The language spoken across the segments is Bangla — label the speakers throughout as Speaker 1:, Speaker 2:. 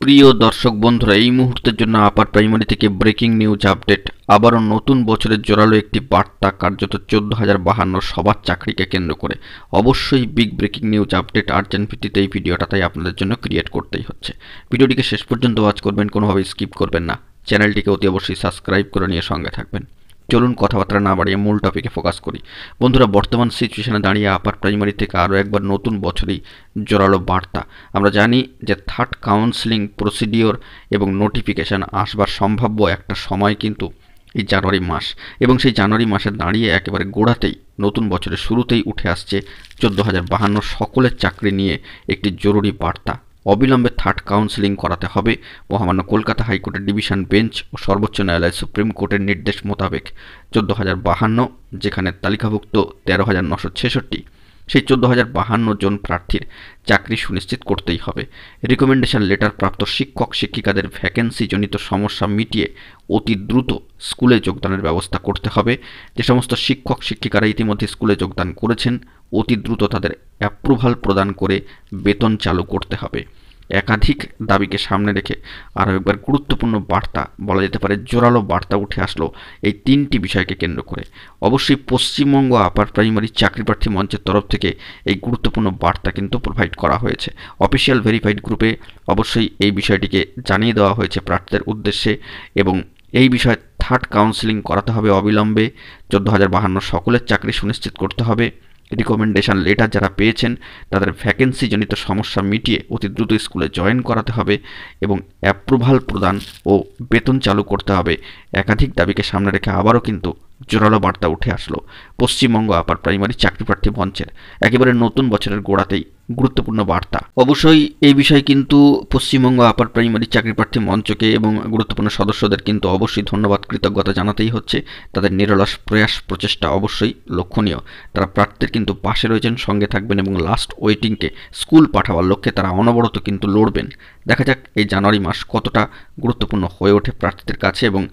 Speaker 1: প্রিয় দর্শক বন্ধুরা, এই মুহূর্তের জন্য আপার প্রাইমারি থেকে ব্রেকিং নিউজ আপডেট। আবারও নতুন বছরের জোরালো একটি বার্তা, কার্যত 14,052 সবার চাকরিকে কেন্দ্র করে। অবশ্যই big breaking news update, urgent ভিত্তিতে এই ভিডিওটা তাই আপনাদের জন্য ক্রিয়েট করতেই হচ্ছে। ভিডিওটিকে শেষ পর্যন্ত ওয়াচ করবেন, কোনোভাবে স্কিপ করবেন না। চ্যানেলটিকে অতি অবশ্যই সাবস্ক্রাইব করে নিয়ে সঙ্গে থাকবেন। চলুন কথাবার্তা না বাড়িয়ে মূল টপিকে ফোকাস করি। বন্ধুরা, বর্তমান সিচুয়েশনে দাঁড়িয়ে আপার প্রাইমারি থেকে আরও একবার নতুন বছরেই জোরালো বার্তা। আমরা জানি যে থার্ড কাউন্সেলিং প্রসিডিওর এবং নোটিফিকেশান আসবার সম্ভাব্য একটা সময় কিন্তু এই জানুয়ারি মাস, এবং সেই জানুয়ারি মাসে দাঁড়িয়ে একেবারে গোড়াতেই নতুন বছরের শুরুতেই উঠে আসছে 14,052 সকলের চাকরি নিয়ে একটি জরুরি বার্তা। অবিলম্বে থার্ড কাউন্সেলিং করাতে হবে। মহামান্য কলকাতা হাইকোর্টের ডিভিশন বেঞ্চ ও সর্বোচ্চ ন্যায়ালয় সুপ্রিম কোর্টের নির্দেশ মোতাবেক 14,052, যেখানে তালিকাভুক্ত 13,966, সেই 14,052 জন প্রার্থীর চাকরি সুনিশ্চিত করতেই হবে। রিকমেন্ডেশন লেটার প্রাপ্ত শিক্ষক শিক্ষিকাদের ভ্যাকেন্সি জনিত সমস্যা মিটিয়ে অতি দ্রুত স্কুলে যোগদানের ব্যবস্থা করতে হবে। যে সমস্ত শিক্ষক শিক্ষিকারা ইতিমধ্যে স্কুলে যোগদান করেছেন, অতি দ্রুত তাদের অ্যাপ্রুভাল প্রদান করে বেতন চালু করতে হবে। একাধিক দাবিকে সামনে রেখে আরও একবার গুরুত্বপূর্ণ বার্তা, বলা যেতে পারে জোরালো বার্তা উঠে আসলো এই তিনটি বিষয়কে কেন্দ্র করে। অবশ্যই পশ্চিমবঙ্গ আপার প্রাইমারি চাকরি প্রার্থী মঞ্চের তরফ থেকে এই গুরুত্বপূর্ণ বার্তা কিন্তু প্রোভাইড করা হয়েছে। অফিসিয়াল ভেরিফাইড গ্রুপে অবশ্যই এই বিষয়টিকে জানিয়ে দেওয়া হয়েছে প্রার্থীদের উদ্দেশ্যে, এবং এই বিষয়ে থার্ড কাউন্সেলিং করাতে হবে অবিলম্বে। 14,052 সকলের চাকরি সুনিশ্চিত করতে হবে। রিকমেন্ডেশন লেটার যারা পেয়েছেন তাদের ভ্যাকেন্সি জনিত সমস্যা মিটিয়ে অতি দ্রুত স্কুলে জয়েন করাতে হবে, এবং অ্যাপ্রুভাল প্রদান ও বেতন চালু করতে হবে। একাধিক দাবিকে সামনে রেখে আবারও কিন্তু জোরালো বার্তা উঠে আসলো পশ্চিমবঙ্গ আপার প্রাইমারি চাকরি প্রার্থী মঞ্চের। একেবারে নতুন বছরের গোড়াতেই গুরুত্বপূর্ণ বার্তা। অবশ্যই এই বিষয়ে কিন্তু পশ্চিমবঙ্গ আপার প্রাইমারি চাকরি প্রার্থী মঞ্চকে এবং গুরুত্বপূর্ণ সদস্যদের কিন্তু অবশ্যই ধন্যবাদ, কৃতজ্ঞতা জানাতেই হচ্ছে। তাদের নিরলস প্রয়াস প্রচেষ্টা অবশ্যই লক্ষণীয়। তারা প্রার্থীর কিন্তু পাশে রয়েছেন, সঙ্গে থাকবেন, এবং লাস্ট ওয়েটিংকে স্কুল পাঠাবার লক্ষ্যে তারা অনবরত কিন্তু লড়বেন। দেখা যাক এই জানুয়ারি মাস কতটা গুরুত্বপূর্ণ হয়ে ওঠে প্রার্থীদের কাছে, এবং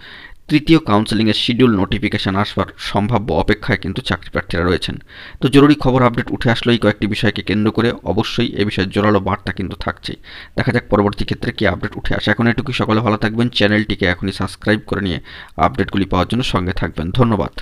Speaker 1: তৃতীয় কাউন্সেলিংয়ের শিডিউল নোটিফিকেশান আসবার সম্ভাব্য অপেক্ষায় কিন্তু চাকরি প্রার্থীরা রয়েছেন। তো জরুরি খবর আপডেট উঠে আসলো এই কয়েকটি বিষয়কে কেন্দ্র করে। অবশ্যই এ বিষয়ে জোরালো বার্তা কিন্তু থাকছেই। দেখা যাক পরবর্তী ক্ষেত্রে কি আপডেট উঠে আসে। এখন এটুকুই, সকলে ভালো থাকবেন। চ্যানেলটিকে এখনই সাবস্ক্রাইব করে নিয়ে আপডেটগুলি পাওয়ার জন্য সঙ্গে থাকবেন। ধন্যবাদ।